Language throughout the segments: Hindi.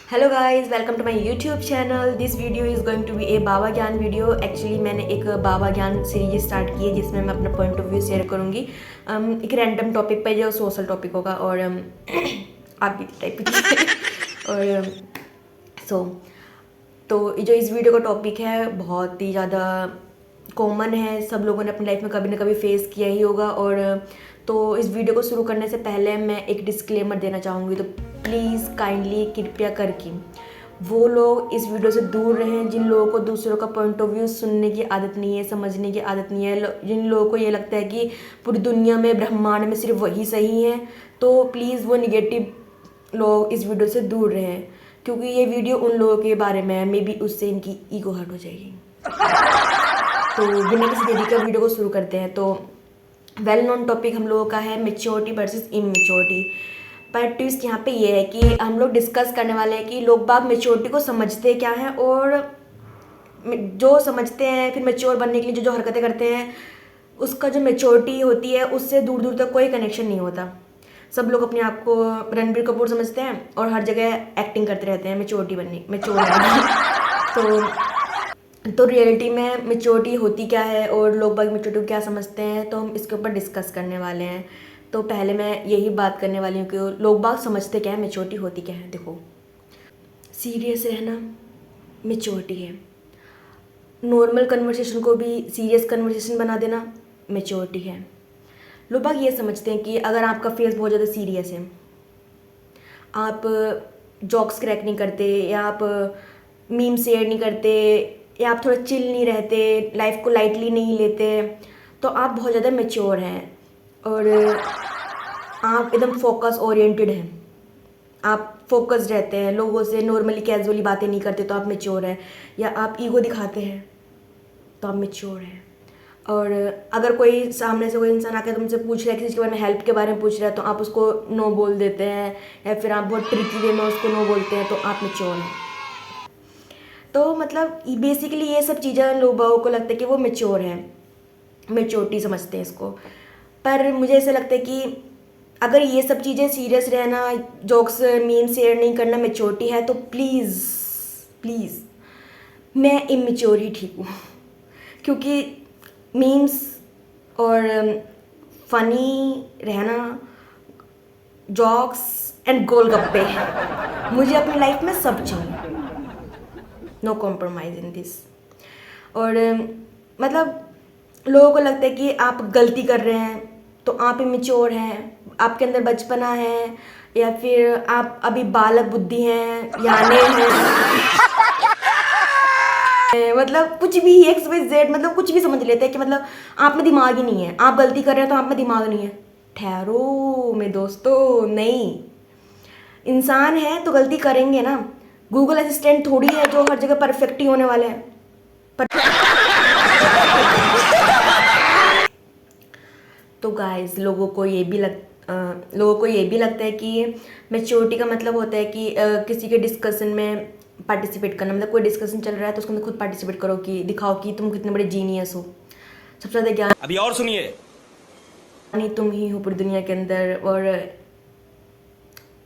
Hello guys, welcome to my YouTube channel. This video is going to be a baba gyan video. Actually मैंने एक बाबा ज्ञान सीरीज स्टार्ट की है जिसमें मैं अपना पॉइंट ऑफ व्यू शेयर करूँगी एक रैंडम टॉपिक पर जो सोशल टॉपिक होगा और आप भी टाइप और सो तो जो इस वीडियो का टॉपिक है बहुत ही ज़्यादा कॉमन है, सब लोगों ने अपनी लाइफ में कभी ना कभी फेस किया ही होगा। और तो इस वीडियो को शुरू करने से पहले मैं एक डिस्क्लेमर देना चाहूँगी। तो प्लीज़ काइंडली कृपया करके वो लोग इस वीडियो से दूर रहें जिन लोगों को दूसरों का पॉइंट ऑफ व्यू सुनने की आदत नहीं है, समझने की आदत नहीं है, जिन लोगों को ये लगता है कि पूरी दुनिया में ब्रह्मांड में सिर्फ वही सही है। तो प्लीज़ वो निगेटिव लोग इस वीडियो से दूर रहें, क्योंकि ये वीडियो उन लोगों के बारे में है, मे बी उससे इनकी ईगो हर्ट हो जाएगी। तो बिना किसी देरी का वीडियो को शुरू करते हैं। तो वेल नोन टॉपिक हम लोगों का है मेच्योरिटी वर्सेस इमेच्योरिटी। पर ट्विस्ट यहाँ पे ये है कि हम लोग डिस्कस करने वाले हैं कि लोग बाग मेच्योरिटी को समझते क्या हैं और जो समझते हैं फिर मेच्योर बनने के लिए जो हरकतें करते हैं उसका जो मेच्योरिटी होती है उससे दूर दूर तक कोई कनेक्शन नहीं होता। सब लोग अपने आप को रणबीर कपूर समझते हैं और हर जगह एक्टिंग करते रहते हैं मेच्योर बनने तो रियलिटी में मेच्योरिटी होती क्या है और लोग बाग मेच्योरिटी को क्या समझते हैं, तो हम इसके ऊपर डिस्कस करने वाले हैं। तो पहले मैं यही बात करने वाली हूँ कि लोग बाग समझते क्या है, मेच्योरिटी होती क्या है। देखो, सीरियस रहना मेच्योरिटी है, नॉर्मल कन्वर्सेशन को भी सीरियस कन्वर्सेशन बना देना मेच्योरिटी है। लोग बाग ये समझते हैं कि अगर आपका फेस बहुत ज़्यादा सीरियस है, आप जॉक्स क्रैक नहीं करते या आप मीम शेयर नहीं करते या आप थोड़ा चिल नहीं रहते, लाइफ को लाइटली नहीं लेते, तो आप बहुत ज़्यादा मेच्योर हैं और आप एकदम फोकस ओरिएंटेड हैं। आप फोकस्ड रहते हैं, लोगों से नॉर्मली कैजुअली बातें नहीं करते तो आप मेच्योर हैं। या आप ईगो दिखाते हैं तो आप मेच्योर हैं। और अगर कोई सामने से कोई इंसान आकर तुमसे पूछ रहा है, किसी के बारे में हेल्प के बारे में पूछ रहा है, तो आप उसको नो बोल देते हैं या फिर आप बहुत ट्रिकी वे में उसको नो बोलते हैं, तो आप मेच्योर हैं। तो मतलब बेसिकली ये सब चीज़ें लोगों को लगता है कि वो मेच्योर हैं, मेच्योरिटी समझते हैं इसको। पर मुझे ऐसा लगता है कि अगर ये सब चीज़ें सीरियस रहना, जोक्स मीम शेयर नहीं करना मेच्योरिटी है, तो प्लीज़ प्लीज़ मैं इमेच्योर ही ठीक हूँ। क्योंकि मीम्स और फनी रहना, जॉक्स एंड गोलगप्पे मुझे अपनी लाइफ में सब चाहिए, नो कॉम्प्रोमाइज़ इन दिस। और मतलब लोगों को लगता है कि आप गलती कर रहे हैं तो आप इमेच्योर हैं, आपके अंदर बचपना है, या फिर आप अभी बालक बुद्धि हैं, याने हैं मतलब कुछ भी XYZ, मतलब कुछ भी समझ लेते हैं कि मतलब आप में दिमाग ही नहीं है, आप गलती कर रहे हैं तो आप में दिमाग नहीं है। ठहरो मेरे दोस्तों, नहीं, इंसान है तो गलती करेंगे ना। गूगल असिस्टेंट थोड़ी है जो हर जगह परफेक्ट ही होने वाले हैं। तो गाइस, लोगों को ये भी लगता है कि मेच्योरिटी का मतलब होता है कि किसी के डिस्कशन में पार्टिसिपेट करना, मतलब कोई डिस्कशन चल रहा है तो उसके अंदर खुद पार्टिसिपेट करो, कि दिखाओ कि तुम कितने बड़े जीनियस हो, सबसे ज़्यादा ज्ञान अभी और सुनिए, नहीं तुम ही हो पूरी दुनिया के अंदर। और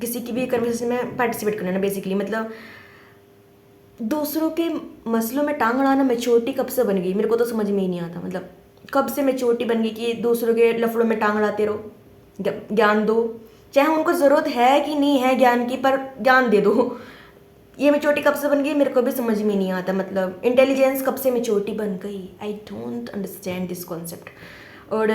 किसी की भी कन्वर्सेशन में पार्टिसिपेट करना ना, बेसिकली मतलब दूसरों के मसलों में टांग अड़ाना मेच्योरिटी कब से बन गई, मेरे को तो समझ में ही नहीं आता। मतलब कब से मेच्योरिटी बन गई कि दूसरों के लफड़ों में टांग अड़ाते रहो, ज्ञान दो, चाहे उनको ज़रूरत है कि नहीं है ज्ञान की, पर ज्ञान दे दो। ये मेच्योरिटी कब से बन गई मेरे को भी समझ में नहीं आता। मतलब इंटेलिजेंस कब से मेच्योरिटी बन गई, I don't understand this concept. और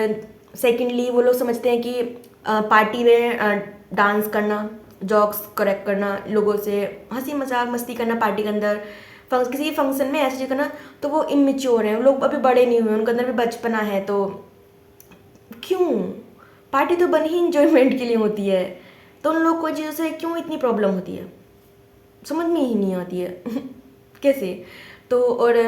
सेकेंडली वो लोग समझते हैं कि पार्टी में डांस करना, जॉक्स करेक्ट करना, लोगों से हंसी मजाक मस्ती करना पार्टी के अंदर, किसी फंक्शन में ऐसे चीज़ करना, तो वो इमेच्योर हैं। लोग अभी बड़े नहीं हुए, उनके अंदर भी बचपना है, तो क्यों? पार्टी तो बनी ही इंजॉयमेंट के लिए होती है, तो उन लोग को चीज़ों से क्यों इतनी प्रॉब्लम होती है, समझ में ही नहीं आती है कैसे। तो और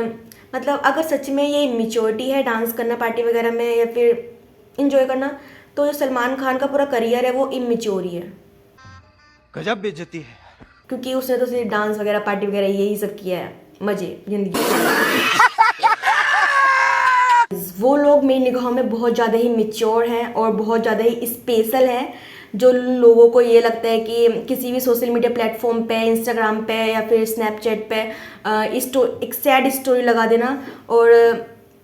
मतलब अगर सच में ये इमेच्योरिटी है डांस करना पार्टी वगैरह में या फिर इंजॉय करना, तो जो सलमान खान का पूरा करियर है वो इमेच्योर ही है। गजब बेइज्जती है। क्योंकि उसने तो सिर्फ डांस वगैरह पार्टी वगैरह यही सब किया है, मजे जिंदगी वो लोग मेरी निगाहों में बहुत ज़्यादा ही मेच्योर हैं और बहुत ज़्यादा ही स्पेशल हैं, जो लोगों को ये लगता है कि किसी भी सोशल मीडिया प्लेटफॉर्म पे, इंस्टाग्राम पे या फिर स्नैपचैट पे एक सैड स्टोरी लगा देना और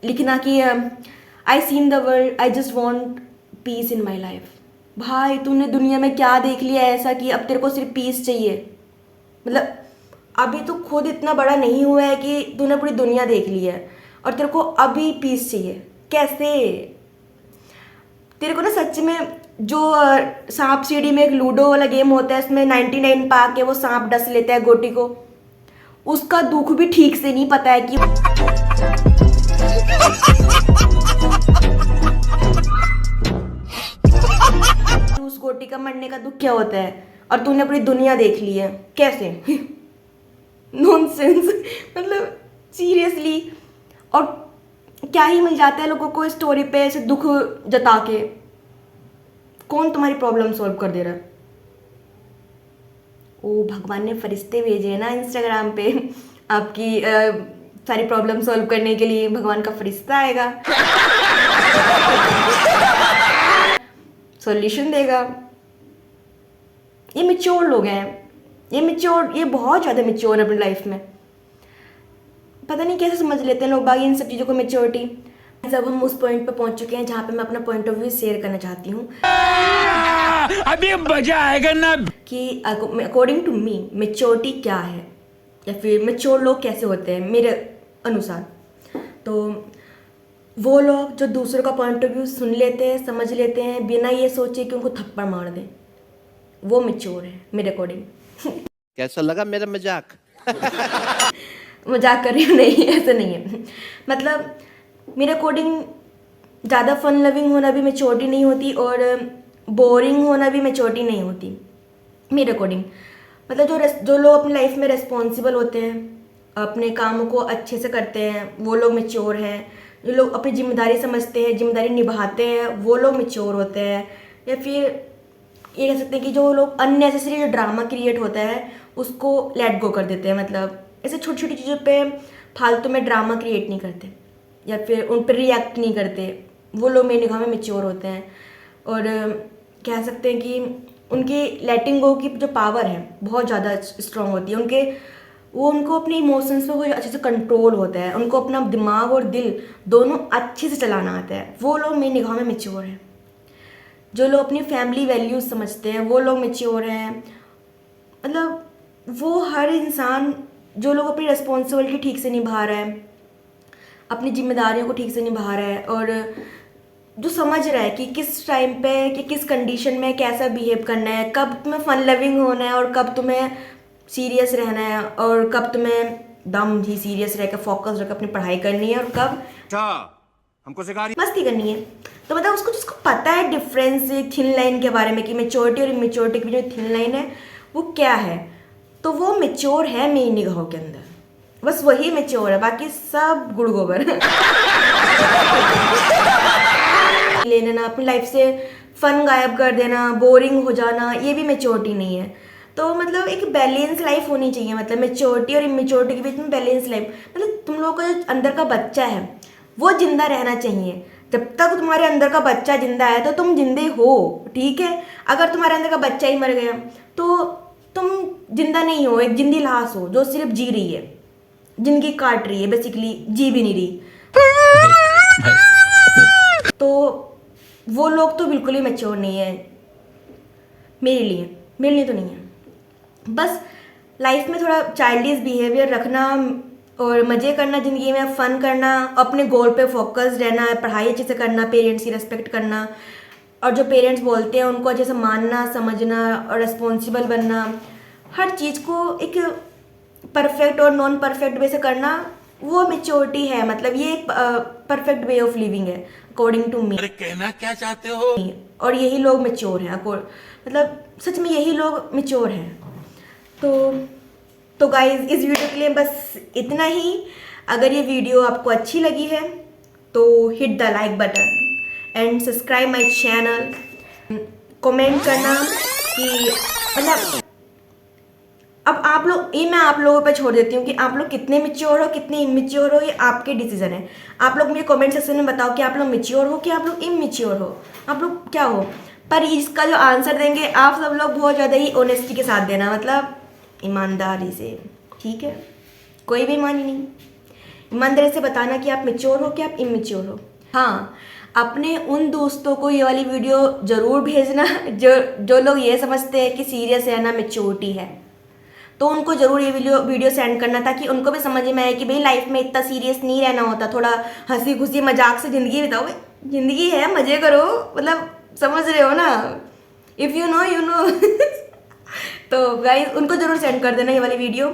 लिखना कि I seen the world, I just want piece in my life. भाई तूने दुनिया में क्या देख लिया ऐसा कि अब तेरे को सिर्फ पीस चाहिए? मतलब अभी तो खुद इतना बड़ा नहीं हुआ है कि तूने पूरी दुनिया देख ली है और तेरे को अभी पीस चाहिए? कैसे? तेरे को ना सच में जो सांप सीढ़ी में एक लूडो वाला गेम होता है, उसमें 99 पा के वो सांप डस लेता है गोटी को, उसका दुख भी ठीक से नहीं पता है कि उस गोटी का मरने का दुख क्या होता है, और तूने पूरी दुनिया देख ली है। कैसे? नॉनसेंस। मतलब सीरियसली। और क्या ही मिल जाता है लोगों को स्टोरी पे ऐसे दुख जता के? कौन तुम्हारी प्रॉब्लम सॉल्व कर दे रहा है? ओ भगवान ने फरिश्ते भेजे हैं ना इंस्टाग्राम पे आपकी सारी प्रॉब्लम सॉल्व करने के लिए। भगवान का फरिश्ता आएगा, सॉल्यूशन देगा। ये मैच्योर लोग हैं, ये बहुत ज़्यादा मैच्योर है अपनी लाइफ में। पता नहीं कैसे समझ लेते हैं लोग बाकी इन सब चीज़ों को, मैच्योरिटी। जब हम उस पॉइंट पे पहुंच चुके हैं जहाँ पे मैं अपना पॉइंट ऑफ व्यू शेयर करना चाहती हूँ। अभी मजा आएगा ना कि अकॉर्डिंग टू मी मैच्योरिटी क्या है, या फिर मैच्योर लोग कैसे होते हैं मेरे अनुसार। तो वो लोग जो दूसरों का पॉइंट ऑफ व्यू सुन लेते हैं, समझ लेते हैं, बिना ये सोचे कि उनको थप्पड़ मार दें, वो मैच्योर है मेरे अकॉर्डिंग। कैसा लगा मेरा मजाक? मजाक कर रही हूँ, नहीं ऐसा नहीं है। मतलब मेरे अकॉर्डिंग ज़्यादा फन लविंग होना भी मैच्योरिटी नहीं होती और बोरिंग होना भी मैच्योरिटी नहीं होती मेरे अकॉर्डिंग। मतलब जो लोग अपनी लाइफ में रिस्पॉन्सिबल होते हैं, अपने कामों को अच्छे से करते हैं, वो लोग मैच्योर हैं। जो लोग अपनी जिम्मेदारी समझते हैं, जिम्मेदारी निभाते हैं, वो लोग मैच्योर होते हैं। या फिर ये कह सकते हैं कि जो लोग अननेसेसरी जो ड्रामा क्रिएट होता है उसको लेट गो कर देते हैं। मतलब ऐसे छोटी छोटी चीज़ों पे फालतू में ड्रामा क्रिएट नहीं करते या फिर उन पर रिएक्ट नहीं करते, वो लोग मेरी निगाह में मैच्योर होते हैं। और कह सकते हैं कि उनकी लेटिंग गो की जो पावर है बहुत ज़्यादा स्ट्रॉन्ग होती है। उनको अपने इमोशंस पे बहुत अच्छे से कंट्रोल होता है, उनको अपना दिमाग और दिल दोनों अच्छे से चलाना आता है। वो लोग मेरी निगाह में मैच्योर हैं। जो लोग अपनी फैमिली वैल्यूज समझते हैं वो लोग मैच्योर हैं। मतलब वो हर इंसान जो लोग अपनी रिस्पॉन्सिबिलिटी ठीक से निभा रहा है, अपनी जिम्मेदारियों को ठीक से निभा रहा है और जो समझ रहा है कि किस टाइम पे कि किस कंडीशन में कैसा बिहेव करना है, कब तुम्हें फन लविंग होना है और कब तुम्हें सीरियस रहना है, और कब तुम्हें दम ही सीरियस रहकर फोकस रखकर अपनी पढ़ाई करनी है और कब हमको सिखा रही मस्ती करनी है। तो मतलब उसको जिसको पता है डिफरेंस थिन लाइन के बारे में कि मैच्योरिटी और इमेच्योरिटी की जो थिन लाइन है वो क्या है, तो वो मैच्योर है मेरी निगाहों के अंदर। बस वही मैच्योर है, बाकी सब गुड़ गोबर। ले लेना अपनी लाइफ से, फन गायब कर देना, बोरिंग हो जाना, ये भी मैच्योरिटी नहीं है। तो मतलब एक बैलेंस लाइफ होनी चाहिए। मतलब मैच्योरिटी और इमेच्योरिटी के बीच में बैलेंस लाइफ। मतलब तुम लोगों का जो अंदर का बच्चा है वो जिंदा रहना चाहिए। जब तक तुम्हारे अंदर का बच्चा जिंदा है तो तुम जिंदे हो, ठीक है। अगर तुम्हारे अंदर का बच्चा ही मर गया तो तुम जिंदा नहीं हो, एक जिंदी लाश हो जो सिर्फ जी रही है, जिंदगी काट रही है, बेसिकली जी भी नहीं रही। तो वो लोग तो बिल्कुल ही मैच्योर नहीं है मेरे लिए तो नहीं है। बस लाइफ में थोड़ा चाइल्डिश बिहेवियर रखना और मज़े करना, ज़िंदगी में फ़न करना, अपने गोल पे फोकस रहना, पढ़ाई अच्छे से करना, पेरेंट्स की रिस्पेक्ट करना, और जो पेरेंट्स बोलते हैं उनको अच्छे से मानना, समझना और रिस्पॉन्सिबल बनना। हर चीज़ को एक परफेक्ट और नॉन परफेक्ट वे से करना, वो मैच्योरिटी है। मतलब ये एक परफेक्ट वे ऑफ लिविंग है अकॉर्डिंग टू मी। कहना क्या चाहते हो? और यही लोग मैच्योर हैं, मतलब सच में यही लोग मैच्योर हैं। तो गाइज इस वीडियो के लिए बस इतना ही। अगर ये वीडियो आपको अच्छी लगी है तो hit the like button and subscribe my channel. Comment करना कि मतलब अब आप लोग, ये मैं आप लोगों पे छोड़ देती हूँ कि आप लोग कितने मैच्योर हो, कितने इमेच्योर हो, ये आपके डिसीजन है। आप लोग मुझे कमेंट सेक्शन में बताओ कि आप लोग मैच्योर हो कि आप लोग इमेच्योर हो, आप लोग क्या हो। पर इसका जो आंसर देंगे आप सब लोग बहुत ज़्यादा ही ऑनेस्टी के साथ देना, मतलब ईमानदारी से, ठीक है? कोई बेईमानी नहीं, ईमानदारी से बताना कि आप मैच्योर हो कि आप इमेच्योर हो। हाँ, अपने उन दोस्तों को ये वाली वीडियो ज़रूर भेजना जो लोग ये समझते हैं कि सीरियस है ना मैच्योरिटी है, तो उनको ज़रूर ये वीडियो सेंड करना ताकि उनको भी समझ में आए कि भाई लाइफ में इतना सीरियस नहीं रहना होता, थोड़ा हंसी खुशी मजाक से ज़िंदगी बिताओ। भाई ज़िंदगी है, मज़े करो, मतलब समझ रहे हो ना? If you know you know. तो गाइस उनको ज़रूर सेंड कर देना ये वाली वीडियो।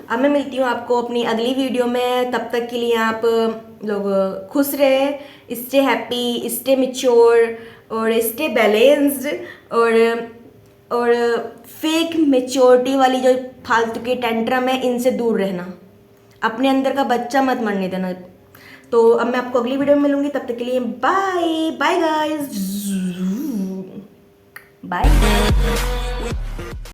अब मैं मिलती हूँ आपको अपनी अगली वीडियो में, तब तक के लिए आप लोग खुश रहे, स्टे हैप्पी, स्टे मैच्योर और स्टे बैलेंस्ड, और फेक मैच्योरिटी वाली जो फालतू के टेंट्रम है इनसे दूर रहना, अपने अंदर का बच्चा मत मरने देना। तो अब मैं आपको अगली वीडियो में मिलूंगी, तब तक के लिए बाय बाय गाइस, बाय।